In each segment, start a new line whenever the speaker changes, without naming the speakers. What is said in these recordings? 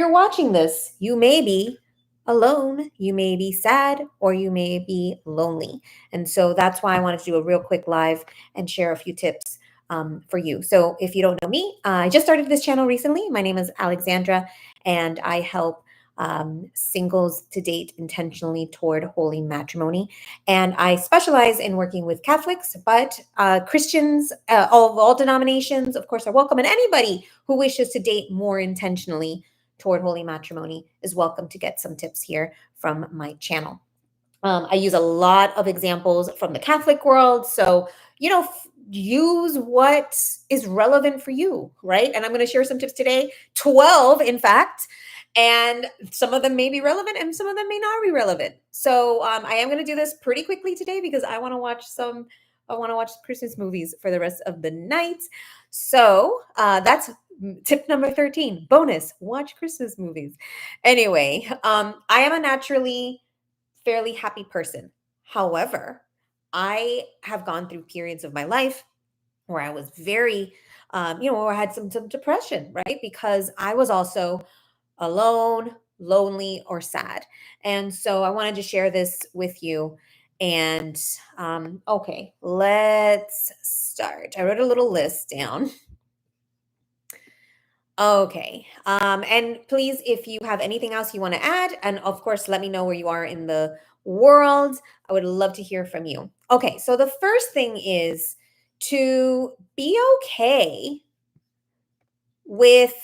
you're watching this, you may be alone, you may be sad, or you may be lonely. And so that's why I wanted to do a real quick live and share a few tips for you. So if you don't know me, I just started this channel recently. My name is Alexandra, and I help singles to date intentionally toward holy matrimony. And I specialize in working with Catholics, but Christians, all denominations, of course, are welcome. And anybody who wishes to date more intentionally toward holy matrimony is welcome to get some tips here from my channel. I use a lot of examples from the Catholic world. So, use what is relevant for you, right? And I'm going to share some tips today, 12, in fact. And some of them may be relevant and some of them may not be relevant. So I am going to do this pretty quickly today because I want to watch Christmas movies for the rest of the night. So that's tip number 13, bonus, watch Christmas movies. Anyway, I am a naturally fairly happy person. However, I have gone through periods of my life where I was very, where I had some depression, right? Because I was also alone, lonely, or sad. And so I wanted to share this with you. And okay, let's start. I wrote a little list down. Okay. And please, if you have anything else you want to add, and of course, let me know where you are in the world. I would love to hear from you. Okay. So the first thing is to be okay with,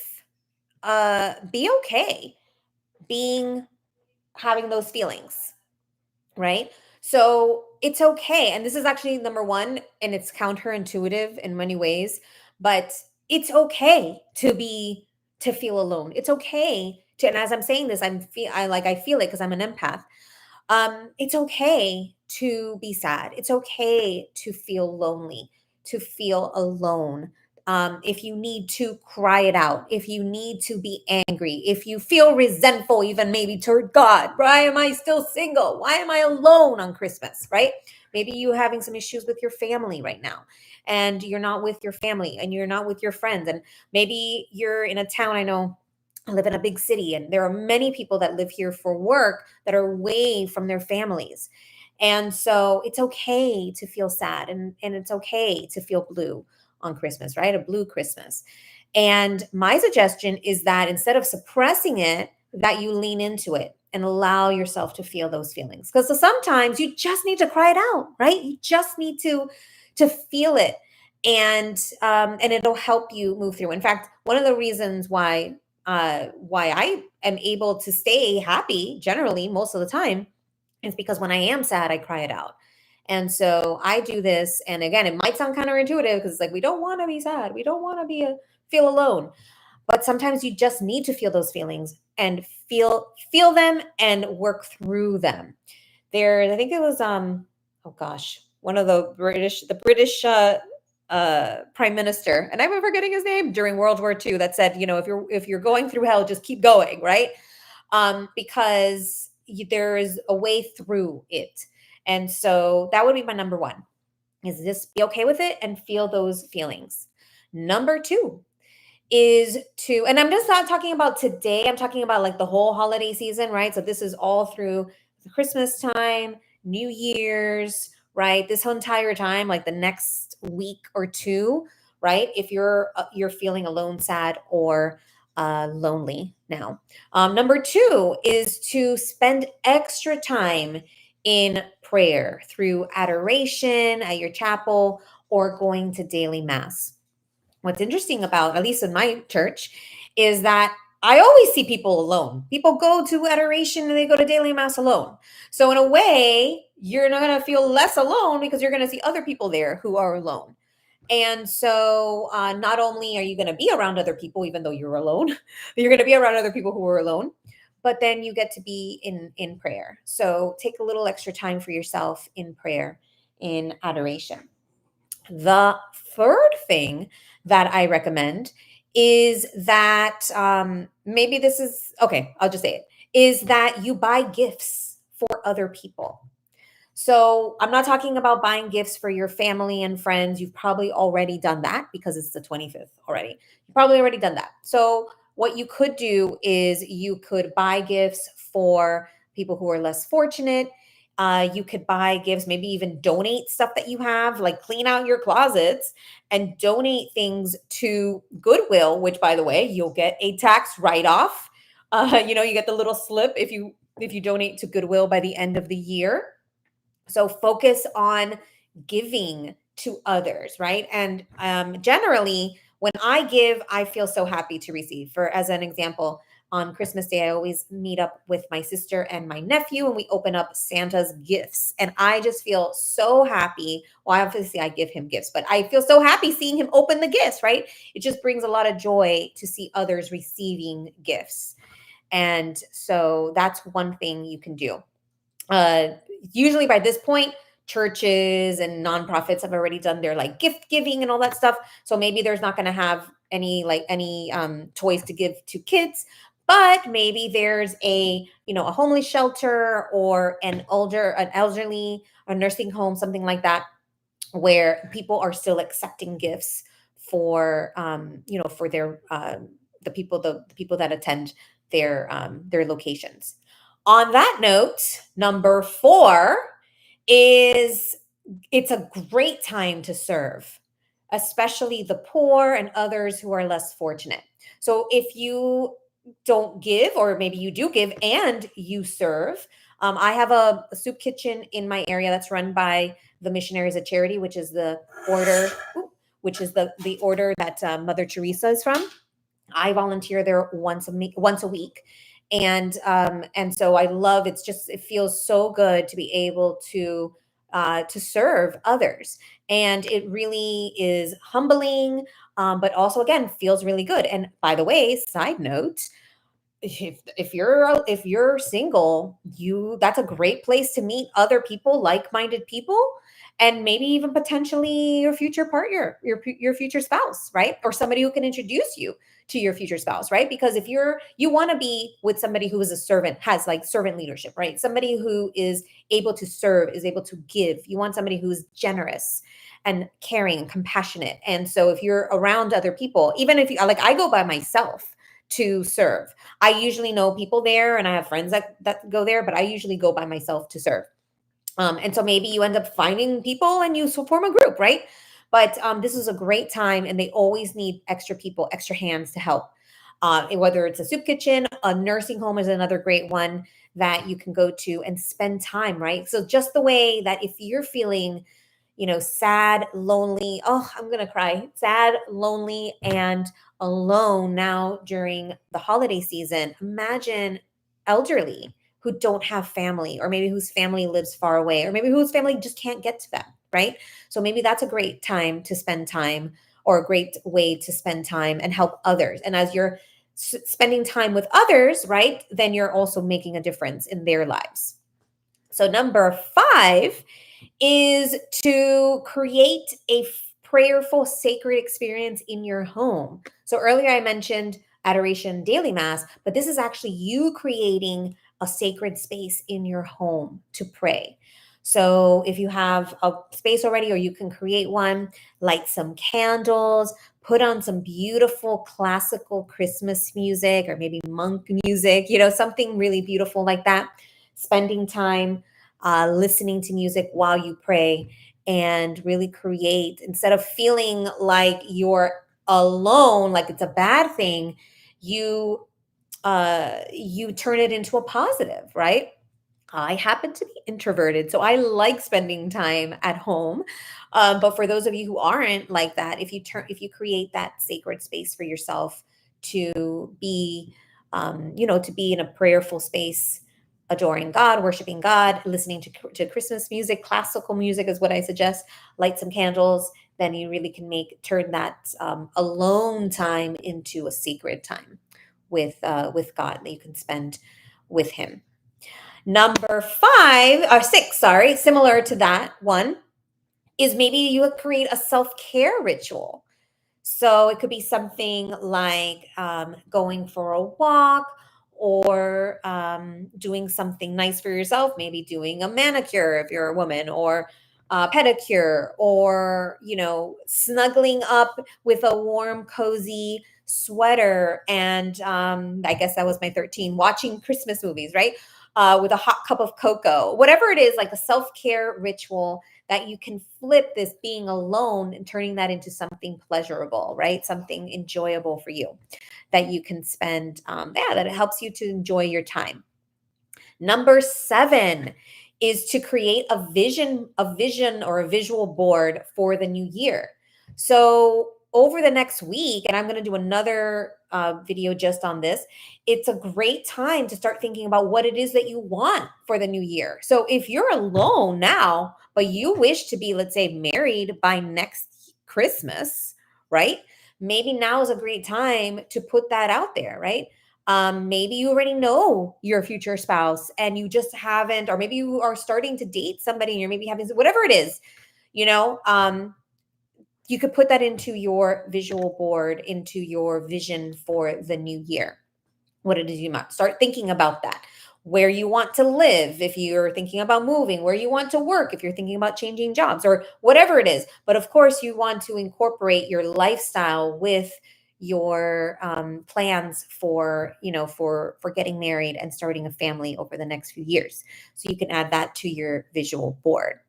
be okay being, having those feelings, right? So it's okay. And this is actually number one, and it's counterintuitive in many ways, but it's okay to feel alone. It's okay to, and as I'm saying this, I feel it because I'm an empath. It's okay to be sad. It's okay to feel lonely, to feel alone. If you need to cry it out, if you need to be angry, if you feel resentful, even maybe toward God, why am I still single? Why am I alone on Christmas, right? Maybe you're having some issues with your family right now, and you're not with your family and you're not with your friends. And maybe you're in a town. I know I live in a big city, and there are many people that live here for work that are away from their families. And so it's okay to feel sad, and it's okay to feel blue on Christmas, right? A blue Christmas. And my suggestion is that instead of suppressing it, that you lean into it and allow yourself to feel those feelings. Because sometimes you just need to cry it out, right? You just need to feel it, and it'll help you move through. In fact, one of the reasons why I am able to stay happy generally most of the time is because when I am sad, I cry it out. And so I do this. And again, it might sound counterintuitive because it's like, we don't want to be sad. We don't want to feel alone. But sometimes you just need to feel those feelings and feel them and work through them. I think it was, oh gosh, one of the British prime minister, and I'm forgetting his name, during World War II, that said, if you're going through hell, just keep going, right? Because there is a way through it. And so that would be my number one, is just be okay with it and feel those feelings. Number two is to, and I'm just not talking about today, I'm talking about like the whole holiday season, right? So this is all through the Christmas time, New Year's, right? This whole entire time, like the next week or two, right? If you're feeling alone, sad, or lonely now. Number two is to spend extra time in prayer through adoration at your chapel or going to daily mass. What's interesting about, at least in my church, is that I always see people alone. People go to adoration and they go to daily mass alone. So in a way, you're not going to feel less alone because you're going to see other people there who are alone. And so not only are you going to be around other people, even though you're alone, you're going to be around other people who are alone, but then you get to be in prayer. So take a little extra time for yourself in prayer, in adoration. The third thing that I recommend is that maybe this is okay, I'll just say it, is that you buy gifts for other people. So I'm not talking about buying gifts for your family and friends. You've probably already done that because it's the 25th already. You've probably already done that. So what you could do is you could buy gifts for people who are less fortunate. You could buy gifts, maybe even donate stuff that you have, like clean out your closets and donate things to Goodwill, which, by the way, you'll get a tax write-off. You get the little slip if you donate to Goodwill by the end of the year. So focus on giving to others, right? And generally, when I give, I feel so happy to receive. For as an example, on Christmas Day, I always meet up with my sister and my nephew, and we open up Santa's gifts. And I just feel so happy. Well, obviously, I give him gifts, but I feel so happy seeing him open the gifts, right? It just brings a lot of joy to see others receiving gifts. And so that's one thing you can do. uh Usually by this point, churches and nonprofits have already done their like gift giving and all that stuff, so maybe there's not going to have any toys to give to kids, but maybe there's a homeless shelter or an elderly, a nursing home, something like that, where people are still accepting gifts for for the people that attend their locations. On that note, number 4 is it's a great time to serve, especially the poor and others who are less fortunate. So if you don't give, or maybe you do give and you serve, I have a soup kitchen in my area that's run by the Missionaries of Charity, which is the order, the order that Mother Teresa is from. I volunteer there once a week, and so I love it feels so good to be able to serve others, and it really is humbling, but also again feels really good. And by the way, side note, if you're single, you that's a great place to meet other people, like-minded people, and maybe even potentially your future partner, your future spouse, right? Or somebody who can introduce you to your future spouse, right? Because if you want to be with somebody who is a servant, has like servant leadership, right? Somebody who is able to serve, is able to give. You want somebody who's generous and caring and compassionate. And so if you're around other people, even if you like, I go by myself to serve. I usually know people there and I have friends that go there, but I usually go by myself to serve. And so maybe you end up finding people and you form a group, right? But this is a great time, and they always need extra people, extra hands to help. Whether it's a soup kitchen, a nursing home is another great one that you can go to and spend time, right? So just the way that if you're feeling, sad, lonely, oh, I'm going to cry, sad, lonely, and alone now during the holiday season, imagine elderly who don't have family, or maybe whose family lives far away, or maybe whose family just can't get to them, right? So maybe that's a great time to spend time, or a great way to spend time and help others. And as you're spending time with others, right, then you're also making a difference in their lives. So number 5 is to create a prayerful, sacred experience in your home. So earlier I mentioned adoration, daily mass, but this is actually you creating a sacred space in your home to pray. So if you have a space already, or you can create one, light some candles, put on some beautiful classical Christmas music, or maybe monk music, something really beautiful like that. Spending time listening to music while you pray, and really create, instead of feeling like you're alone, like it's a bad thing, you turn it into a positive, right? I happen to be introverted, so I like spending time at home. But for those of you who aren't like that, if you create that sacred space for yourself to be, to be in a prayerful space, adoring God, worshiping God, listening to Christmas music, classical music is what I suggest. Light some candles, then you really can turn that alone time into a sacred time with God that you can spend with Him. Number 6, sorry, similar to that one, is maybe you would create a self-care ritual. So it could be something like going for a walk, or doing something nice for yourself, maybe doing a manicure if you're a woman, or pedicure, or snuggling up with a warm cozy sweater, and I guess that was my 13, watching Christmas movies, right? With a hot cup of cocoa, whatever it is, like a self-care ritual that you can flip this being alone and turning that into something pleasurable, right? Something enjoyable for you that you can spend, that it helps you to enjoy your time. Number 7 is to create a vision or a visual board for the new year. So over the next week, and I'm going to do another video just on this, it's a great time to start thinking about what it is that you want for the new year. So if you're alone now, but you wish to be, let's say, married by next Christmas, right? Maybe now is a great time to put that out there, right? Maybe you already know your future spouse and you just haven't, or maybe you are starting to date somebody and you're maybe having, whatever it is, you know, you could put that into your visual board, into your vision for the new year. What it is you want. Start thinking about that. Where you want to live, if you're thinking about moving, where you want to work, if you're thinking about changing jobs, or whatever it is. But of course, you want to incorporate your lifestyle with your plans for getting married and starting a family over the next few years. So you can add that to your visual board.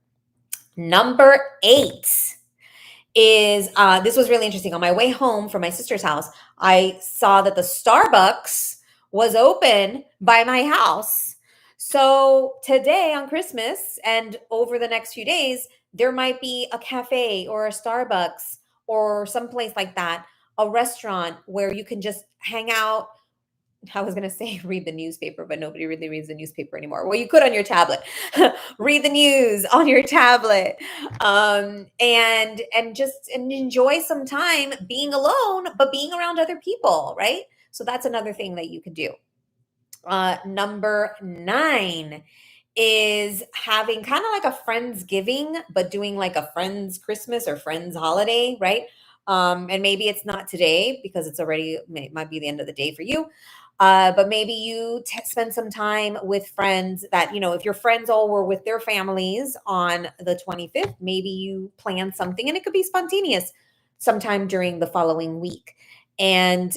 Number 8 is this was really interesting. On my way home from my sister's house, I saw that the Starbucks was open by my house. So today on Christmas and over the next few days, there might be a cafe or a Starbucks or someplace like that, a restaurant where you can just hang out. I was going to say read the newspaper, but nobody really reads the newspaper anymore. Well, you could on your tablet. Read the news on your tablet, and enjoy some time being alone, but being around other people, right? So that's another thing that you could do. Number 9 is having kind of like a Friendsgiving, but doing like a Friends Christmas or Friends holiday, right? And maybe it's not today because it's already, might be the end of the day for you. But maybe you spend some time with friends that, if your friends all were with their families on the 25th, maybe you plan something, and it could be spontaneous sometime during the following week. And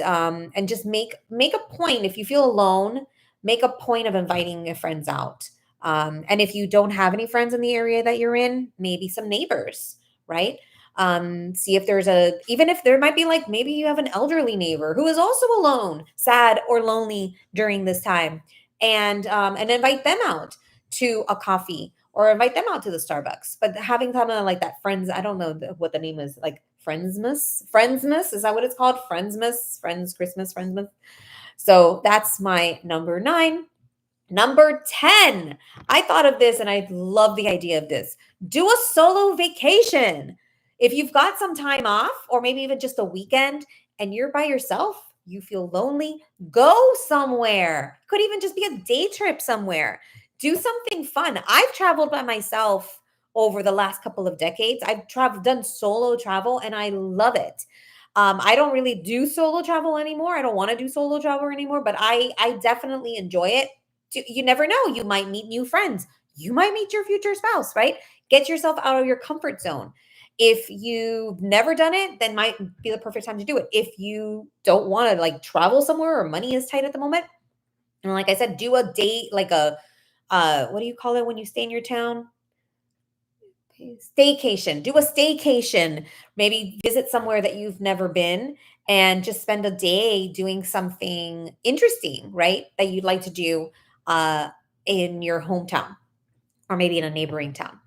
just make a point. If you feel alone, make a point of inviting your friends out. And if you don't have any friends in the area that you're in, maybe some neighbors, right? See if even if there might be, like, maybe you have an elderly neighbor who is also alone, sad or lonely during this time, and invite them out to a coffee or invite them out to the Starbucks. But having kind of like that friends, I don't know what the name is, like Friendsmas, is that what it's called? Friendsmas, Friends Christmas, Friendsmas. So that's my number 9. Number 10, I thought of this and I love the idea of this. Do a solo vacation. If you've got some time off, or maybe even just a weekend, and you're by yourself, you feel lonely, go somewhere. Could even just be a day trip somewhere. Do something fun. I've traveled by myself over the last couple of decades. I've done solo travel, and I love it. I don't really do solo travel anymore. I don't want to do solo travel anymore, but I definitely enjoy it. You never know. You might meet new friends. You might meet your future spouse, right? Get yourself out of your comfort zone. If you've never done it, then might be the perfect time to do it. If you don't want to, like, travel somewhere, or money is tight at the moment, and like I said, do a date, like a what do you call it when you stay in your town? Staycation. Do a staycation. Maybe visit somewhere that you've never been and just spend a day doing something interesting, right? That you'd like to do uh, in your hometown, or maybe in a neighboring town.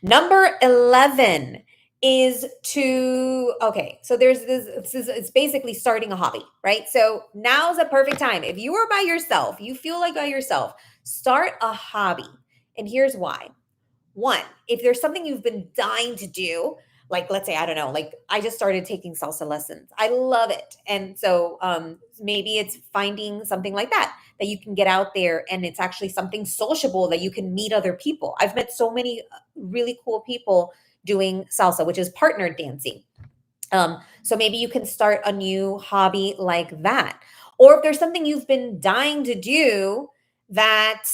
Number 11 is okay, so it's basically starting a hobby, right? So now's a perfect time. If you are by yourself, you feel like by yourself, start a hobby. And here's why. One, if there's something you've been dying to do, like, let's say, I don't know, like, I just started taking salsa lessons. I love it. And so maybe it's finding something like that you can get out there, and it's actually something sociable that you can meet other people. I've met so many really cool people doing salsa, which is partner dancing. So maybe you can start a new hobby like that. Or if there's something you've been dying to do that,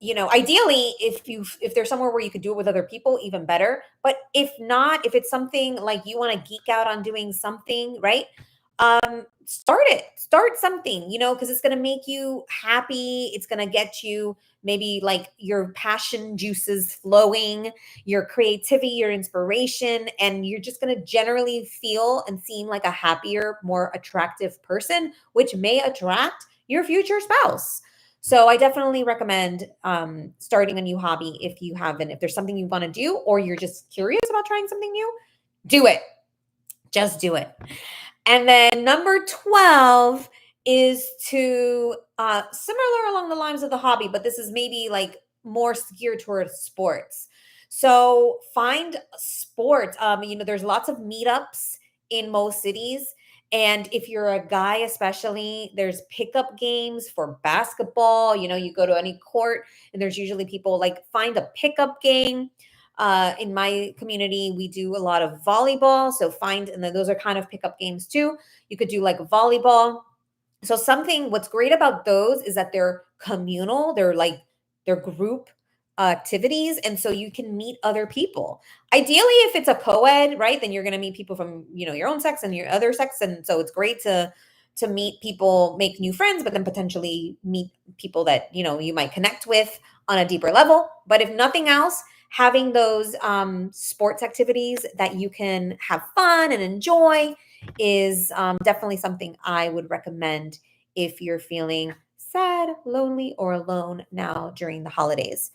ideally, if there's somewhere where you could do it with other people, even better. But if not, if it's something like you want to geek out on doing something, right? Start something, because it's going to make you happy. It's going to get you maybe like your passion juices flowing, your creativity, your inspiration, and you're just going to generally feel and seem like a happier, more attractive person, which may attract your future spouse. So I definitely recommend starting a new hobby if there's something you want to do, or you're just curious about trying something new, do it. Just do it. And then number 12 is to similar along the lines of the hobby, but this is maybe like more geared towards sports. So find sports. There's lots of meetups in most cities. And if you're a guy, especially, there's pickup games for basketball. You go to any court and there's usually people like find a pickup game. In my community, we do a lot of volleyball. So and then those are kind of pickup games too. You could do like volleyball. So what's great about those is that they're communal. They're group activities. And so you can meet other people. Ideally, if it's a co-ed, right, then you're going to meet people from, your own sex and your other sex. And so it's great to meet people, make new friends, but then potentially meet people that, you might connect with on a deeper level. But if nothing else, having those sports activities that you can have fun and enjoy is definitely something I would recommend if you're feeling sad, lonely, or alone now during the holidays.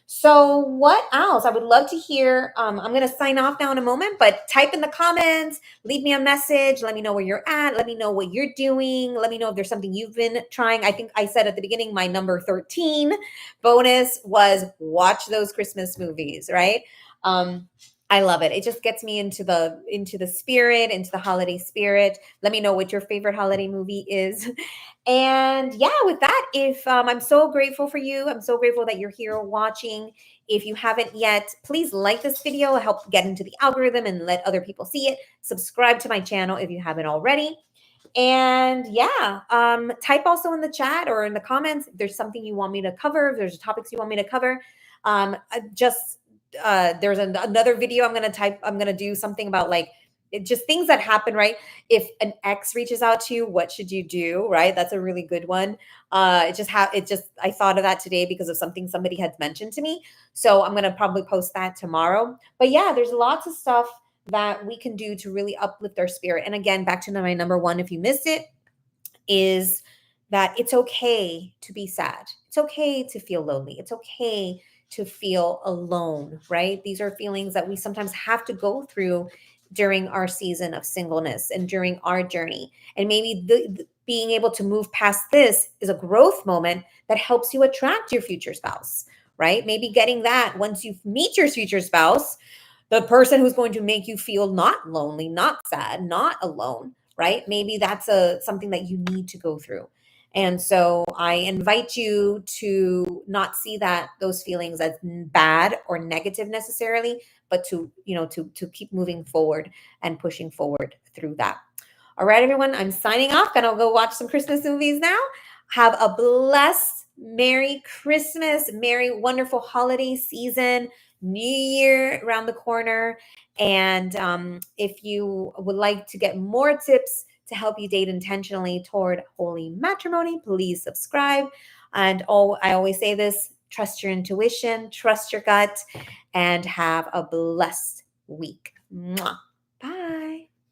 So, what else? I would love to hear. I'm going to sign off now in a moment, but type in the comments, leave me a message, let me know where you're at, let me know what you're doing, let me know if there's something you've been trying. I think I said at the beginning, my number 13 bonus was watch those Christmas movies, right? I love it. It just gets me into the spirit, into the holiday spirit. Let me know what your favorite holiday movie is. And yeah, with that, if I'm so grateful for you. I'm so grateful that you're here watching. If you haven't yet, please like this video, help get into the algorithm and let other people see it. Subscribe to my channel if you haven't already. And yeah, type also in the chat or in the comments if there's something you want me to cover, if there's topics you want me to cover. There's another video I'm going to do something about like just things that happen, right? If an ex reaches out to you, what should you do, right? That's a really good one. I thought of that today because of something somebody had mentioned to me. So I'm going to probably post that tomorrow. But yeah, there's lots of stuff that we can do to really uplift our spirit. And again, back to my number one, if you missed it, is that it's okay to be sad. It's okay to feel lonely. It's okay to feel alone, right? These are feelings that we sometimes have to go through during our season of singleness and during our journey. And maybe being able to move past this is a growth moment that helps you attract your future spouse, right? Maybe getting that once you meet your future spouse, the person who's going to make you feel not lonely, not sad, not alone, right? Maybe that's something that you need to go through. And so I invite you to not see those feelings as bad or negative necessarily, but to keep moving forward and pushing forward through that. All right, everyone, I'm signing off and I'll go watch some Christmas movies now. Have a blessed, Merry Christmas, Merry, wonderful holiday season. New Year around the corner. And if you would like to get more tips to help you date intentionally toward holy matrimony, please subscribe. And I always say this, trust your intuition, trust your gut, and have a blessed week. Mwah.